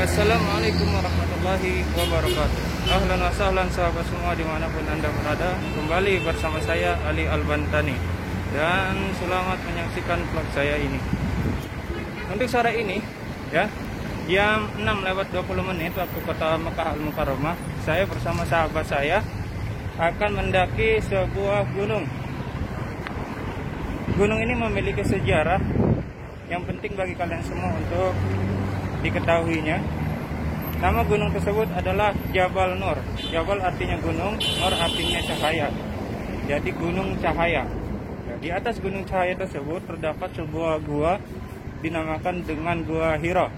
Assalamualaikum warahmatullahi wabarakatuh. Ahlan wa sahlan sahabat semua dimanapun anda berada. Kembali bersama saya Ali Al-Bantani. Dan selamat menyaksikan vlog saya ini. Untuk sore ini ya, jam 6:20 waktu kota Mekah Al-Mukarramah, saya bersama sahabat saya akan mendaki sebuah gunung. Gunung ini memiliki sejarah yang penting bagi kalian semua untuk diketahuinya. Nama gunung tersebut adalah Jabal Nur. Jabal artinya gunung, Nur artinya cahaya. Jadi gunung cahaya. Di atas gunung cahaya tersebut terdapat sebuah gua dinamakan dengan Gua Hira.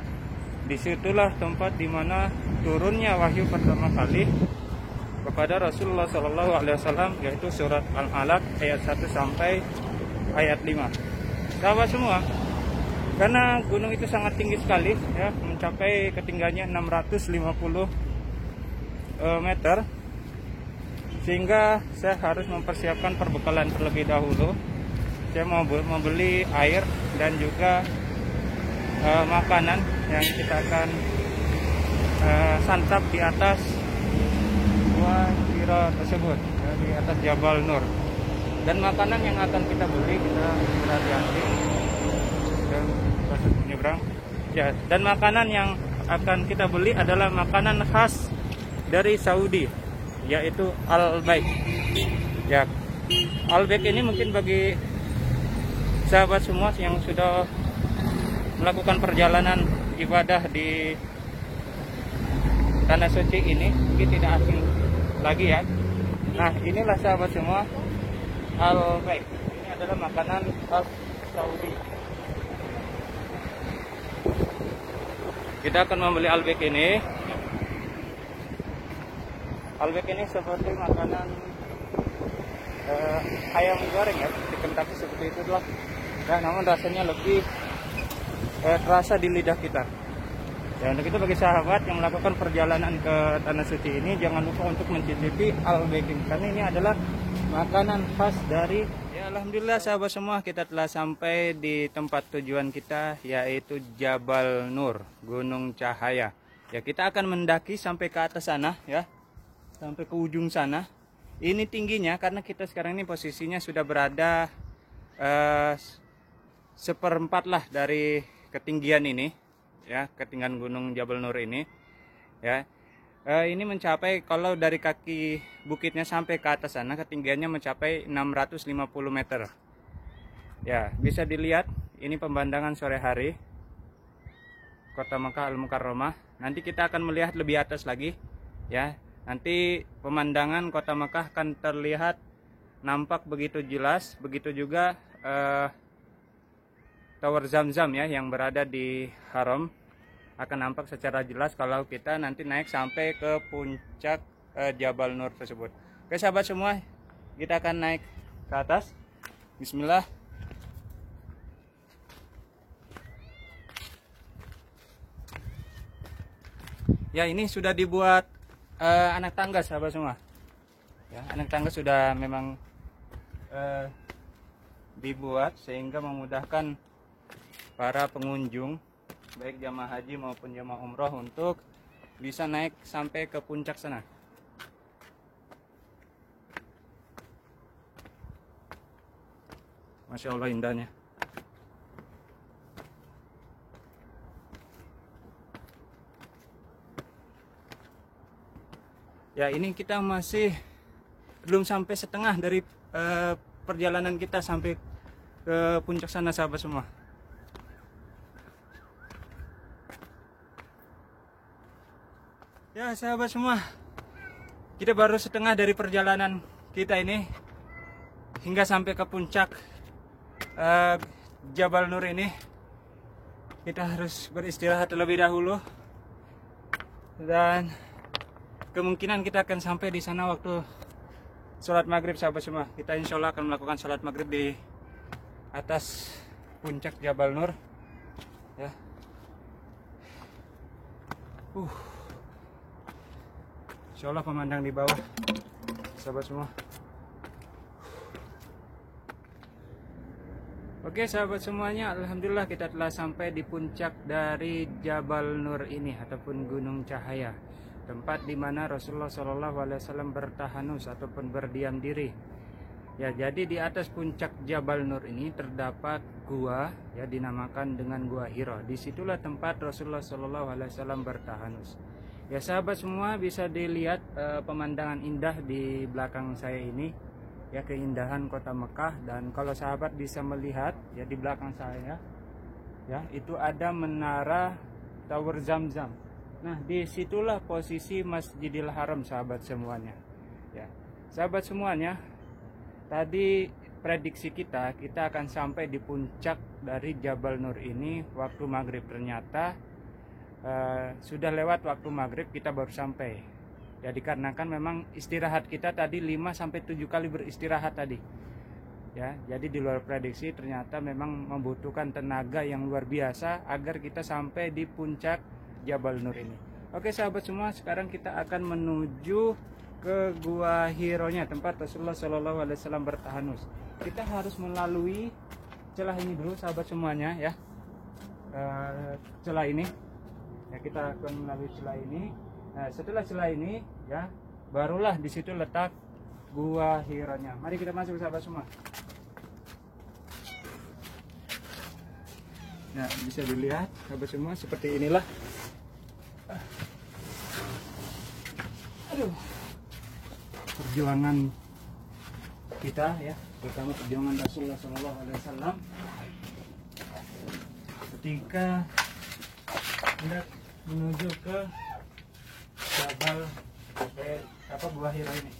Disitulah tempat dimana turunnya wahyu pertama kali kepada Rasulullah SAW, yaitu surat Al-Alaq ayat 1 sampai ayat 5. Sahabat semua, karena gunung itu sangat tinggi sekali ya, mencapai ketinggiannya 650 meter, sehingga saya harus mempersiapkan perbekalan terlebih dahulu. Saya mau membeli air dan juga makanan yang kita akan santap di atas Gua Hira tersebut ya, di atas Jabal Nur. Dan makanan yang akan kita beli, kita berhati-hati dan menyeberang ya. Dan makanan yang akan kita beli adalah makanan khas dari Saudi, yaitu Al-Baik ya. Al-Baik ini mungkin bagi sahabat semua yang sudah melakukan perjalanan ibadah di tanah suci ini mungkin tidak asing lagi ya. Nah, inilah sahabat semua Al-Baik. Ini adalah makanan khas Saudi. Kita akan membeli Al-Baik ini. Al-Baik ini seperti makanan ayam goreng ya, dikentaki seperti itulah. Nah, namun rasanya lebih terasa di lidah kita. Ya, untuk itu bagi sahabat yang melakukan perjalanan ke tanah suci ini, jangan lupa untuk mencicipi Al-Baik ini, karena ini adalah makanan khas dari ya. Alhamdulillah sahabat semua, kita telah sampai di tempat tujuan kita, yaitu Jabal Nur, Gunung Cahaya. Ya, kita akan mendaki sampai ke atas sana ya, sampai ke ujung sana. Ini tingginya karena kita sekarang ini posisinya sudah berada seperempat lah dari ketinggian ini ya, ketinggian Gunung Jabal Nur ini ya. Ini mencapai, kalau dari kaki bukitnya sampai ke atas sana, ketinggiannya mencapai 650 meter ya. Bisa dilihat ini pemandangan sore hari kota Mekah Al-Mukarramah. Nanti kita akan melihat lebih atas lagi ya. Nanti pemandangan kota Mekah akan terlihat nampak begitu jelas. Begitu juga Tower Zam-Zam ya, yang berada di Haram akan nampak secara jelas kalau kita nanti naik sampai ke puncak Jabal Nur tersebut. Oke sahabat semua, kita akan naik ke atas. Bismillah. Ya, ini sudah dibuat anak tangga sahabat semua ya. Anak tangga sudah memang dibuat sehingga memudahkan para pengunjung, baik jamaah haji maupun jamaah umroh, untuk bisa naik sampai ke puncak sana. Masya Allah indahnya. Ya, ini kita masih belum sampai setengah dari perjalanan kita sampai ke puncak sana sahabat semua. Ya sahabat semua, kita baru setengah dari perjalanan kita ini hingga sampai ke puncak Jabal Nur ini. Kita harus beristirahat terlebih dahulu, dan kemungkinan kita akan sampai di sana waktu sholat maghrib sahabat semua. Kita insya Allah akan melakukan sholat maghrib di atas puncak Jabal Nur ya. Insya Allah pemandang di bawah sahabat semua. Oke. Oke sahabat semuanya, alhamdulillah kita telah sampai di puncak dari Jabal Nur ini ataupun Gunung Cahaya, tempat di mana Rasulullah SAW bertahanus ataupun berdiam diri. Ya, jadi di atas puncak Jabal Nur ini terdapat gua, ya, dinamakan dengan Gua Hiro. Disitulah tempat Rasulullah SAW bertahanus. Ya sahabat semua, bisa dilihat pemandangan indah di belakang saya ini, ya, keindahan kota Mekah. Dan kalau sahabat bisa melihat, ya, di belakang saya, ya, itu ada menara Tower Zamzam. Nah, disitulah posisi Masjidil Haram sahabat semuanya. Ya, sahabat semuanya, tadi prediksi kita akan sampai di puncak dari Jabal Nur ini waktu maghrib. Ternyata sudah lewat waktu maghrib, kita baru sampai. Ya, dikarenakan memang istirahat kita tadi 5-7 kali beristirahat tadi. Ya, jadi di luar prediksi, ternyata memang membutuhkan tenaga yang luar biasa agar kita sampai di puncak Jabal Nur ini. Oke sahabat semua, sekarang kita akan menuju ke Gua Hiro-nya, tempat Rasulullah SAW bertahanus. Kita harus melalui celah ini dulu sahabat semuanya, ya. Celah ini, ya, kita akan melalui celah ini. Nah, setelah celah ini, ya, barulah di situ letak Gua Hiro-nya. Mari kita masuk sahabat semua. Nah, bisa dilihat sahabat semua, seperti inilah. Aduh, perjuangan kita, ya, terutama perjuangan Rasulullah SAW ketika hendak menuju ke Jabal Gua Hiro ini.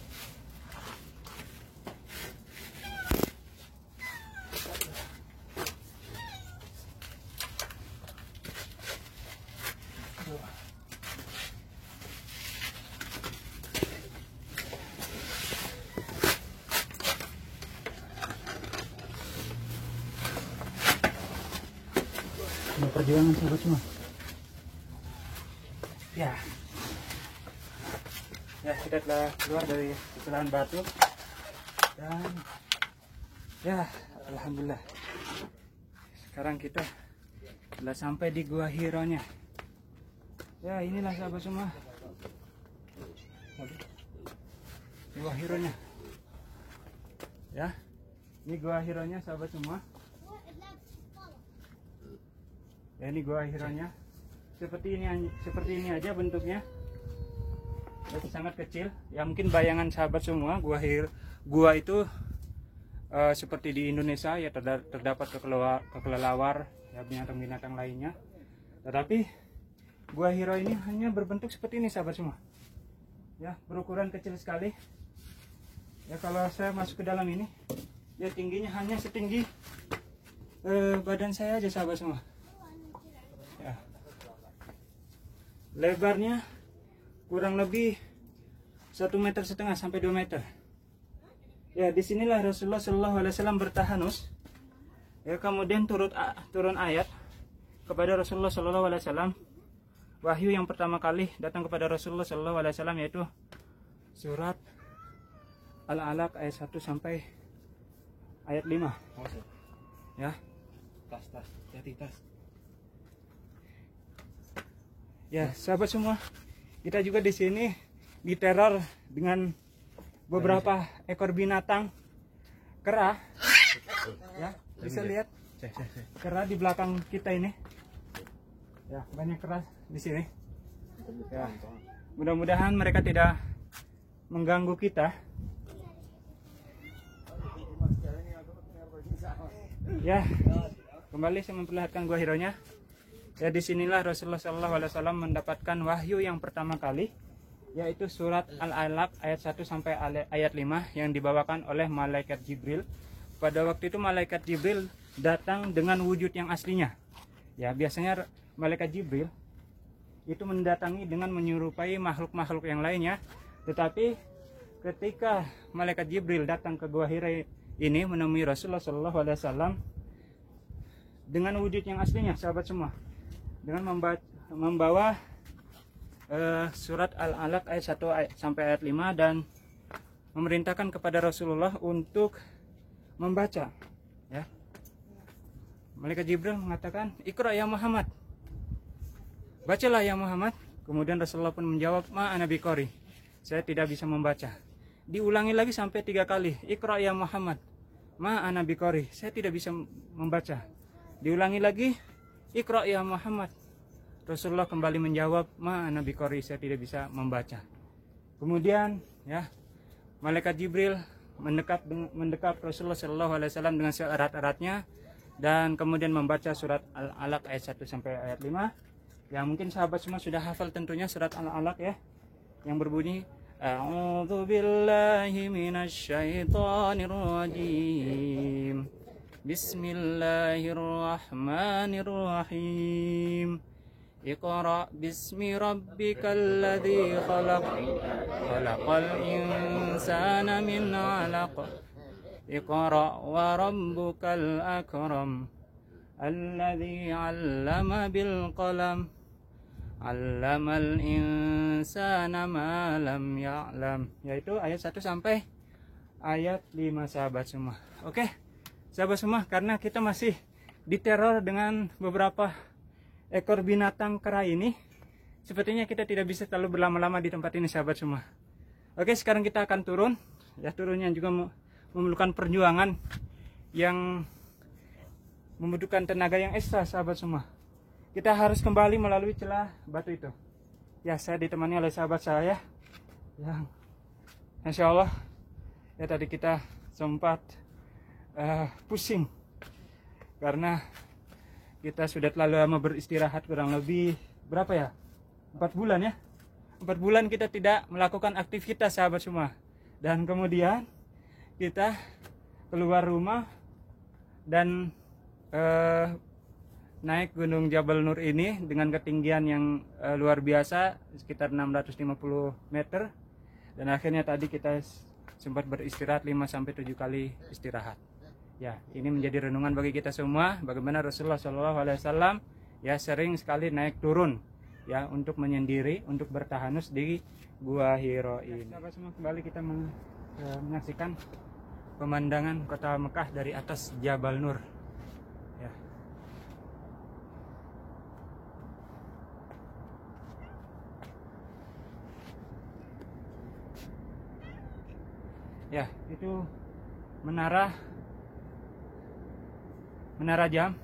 Perjuangan sahabat semua. Ya, kita telah keluar dari kesalahan batu dan, ya, alhamdulillah sekarang kita telah sampai di Gua Hiro-nya. Ya, inilah sahabat semua Gua Hiro-nya. Ya, ini Gua Hiro-nya sahabat semua. Ya, ini Gua Hiro-nya. Seperti ini aja bentuknya. Itu sangat kecil. Ya, mungkin bayangan sahabat semua, gua itu seperti di Indonesia, ya, terdapat kelelawar, ya, binatang-binatang lainnya. Tetapi Gua Hiro ini hanya berbentuk seperti ini sahabat semua. Ya, berukuran kecil sekali. Ya, kalau saya masuk ke dalam ini, ya, tingginya hanya setinggi badan saya aja sahabat semua. Ya. Lebarnya kurang lebih 1,5 meter sampai 2 meter. Ya, disinilah Rasulullah SAW bertahanus. Ya, kemudian turun ayat kepada Rasulullah SAW. Wahyu yang pertama kali datang kepada Rasulullah SAW yaitu surat Al-Alaq ayat 1 sampai ayat 5. Ya. Tas. Ya, sahabat semua, kita juga di sini diteror dengan beberapa ekor binatang kera. Ya, bisa lihat kera di belakang kita ini. Ya, banyak kera di sini. Ya, mudah-mudahan mereka tidak mengganggu kita. Ya, kembali saya memperlihatkan Gua Hiro-nya. Ya, disinilah Rasulullah SAW mendapatkan wahyu yang pertama kali, yaitu surat Al-Alaq ayat 1 sampai ayat 5 yang dibawakan oleh malaikat Jibril. Pada waktu itu malaikat Jibril datang dengan wujud yang aslinya. Ya, biasanya malaikat Jibril itu mendatangi dengan menyerupai makhluk-makhluk yang lainnya. Tetapi ketika malaikat Jibril datang ke Gua Hiro ini menemui Rasulullah SAW dengan wujud yang aslinya sahabat semua, dengan membawa surat Al-Alaq ayat 1 sampai ayat 5 dan memerintahkan kepada Rasulullah untuk membaca, ya. Malaikat Jibril mengatakan, "Iqra ya Muhammad." Bacalah ya Muhammad. Kemudian Rasulullah pun menjawab, "Ma ana biqari." Saya tidak bisa membaca. Diulangi lagi sampai 3 kali. "Iqra ya Muhammad." "Ma ana biqari." Saya tidak bisa membaca. Diulangi lagi, "Iqra ya Muhammad." Rasulullah kembali menjawab, "Ma ana biqari." Saya tidak bisa membaca. Kemudian ya, Malaikat Jibril mendekap Rasulullah SAW dengan seerat-eratnya dan kemudian membaca surat Al-Alaq ayat 1 sampai ayat 5. Yang mungkin sahabat semua sudah hafal tentunya surat Al-Alaq ya, yang berbunyi, "A'udzu billahi minasyaitonir rajim. Bismillahirrahmanirrahim. Iqra bismi rabbikal ladzi khalaq. Khalaqal insana min 'alaq. Iqra wa rabbukal akram. Alladzi 'allama bil qalam. 'Allamal insana ma lam ya'lam." Yaitu ayat 1 sampai ayat 5 sahabat semua. Oke, sahabat semua, karena kita masih diteror dengan beberapa ekor binatang kera ini, sepertinya kita tidak bisa terlalu berlama-lama di tempat ini sahabat semua. Oke, sekarang kita akan turun. Ya, turunnya juga memerlukan perjuangan yang membutuhkan tenaga yang ekstra sahabat semua. Kita harus kembali melalui celah batu itu. Ya, saya ditemani oleh sahabat saya yang insya Allah ya tadi kita sempat pusing karena kita sudah terlalu lama beristirahat, kurang lebih berapa ya? 4 bulan ya. 4 bulan kita tidak melakukan aktivitas sahabat semua. Dan kemudian kita keluar rumah dan naik Gunung Jabal Nur ini dengan ketinggian yang luar biasa, sekitar 650 meter. Dan akhirnya tadi kita sempat beristirahat 5-7 kali istirahat. Ya, ini menjadi renungan bagi kita semua bagaimana Rasulullah SAW ya sering sekali naik turun ya untuk menyendiri, untuk bertahanus di Gua Hiro ini. Sahabat semua, kembali kita menyaksikan pemandangan kota Mekah dari atas Jabal Nur. Ya. Ya, itu menara jam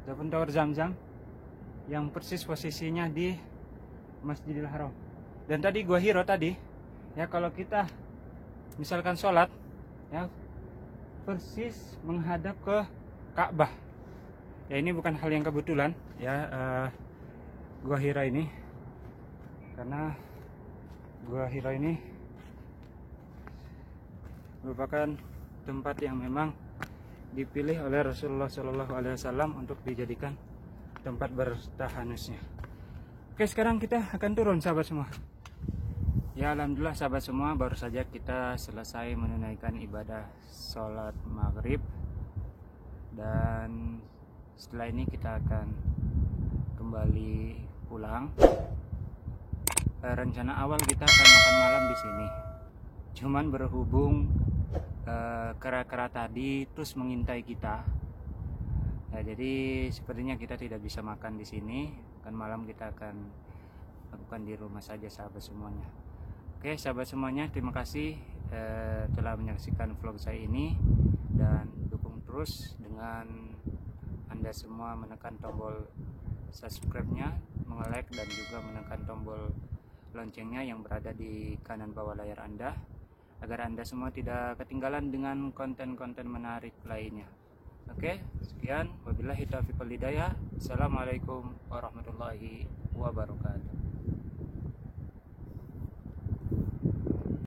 ataupun tower Zam-Zam yang persis posisinya di Masjidil Haram. Dan tadi Gua Hiro tadi ya, kalau kita misalkan sholat ya persis menghadap ke Ka'bah. Ya, ini bukan hal yang kebetulan ya, Gua Hiro ini, karena Gua Hiro ini merupakan tempat yang memang dipilih oleh Rasulullah SAW untuk dijadikan tempat bertahanusnya. Oke, sekarang kita akan turun sahabat semua. Ya, alhamdulillah sahabat semua, baru saja kita selesai menunaikan ibadah sholat maghrib. Dan setelah ini kita akan kembali pulang. Rencana awal kita akan makan malam di sini. Cuman berhubung kera-kera tadi terus mengintai kita, ya, jadi sepertinya kita tidak bisa makan di sini. Kan malam kita akan lakukan di rumah saja sahabat semuanya. Oke sahabat semuanya, terima kasih telah menyaksikan vlog saya ini, dan dukung terus dengan Anda semua menekan tombol subscribe-nya, like, dan juga menekan tombol loncengnya yang berada di kanan bawah layar Anda, agar Anda semua tidak ketinggalan dengan konten-konten menarik lainnya. Oke, sekian. Wabillahi taufiq wal hidayah. Assalamualaikum warahmatullahi wabarakatuh.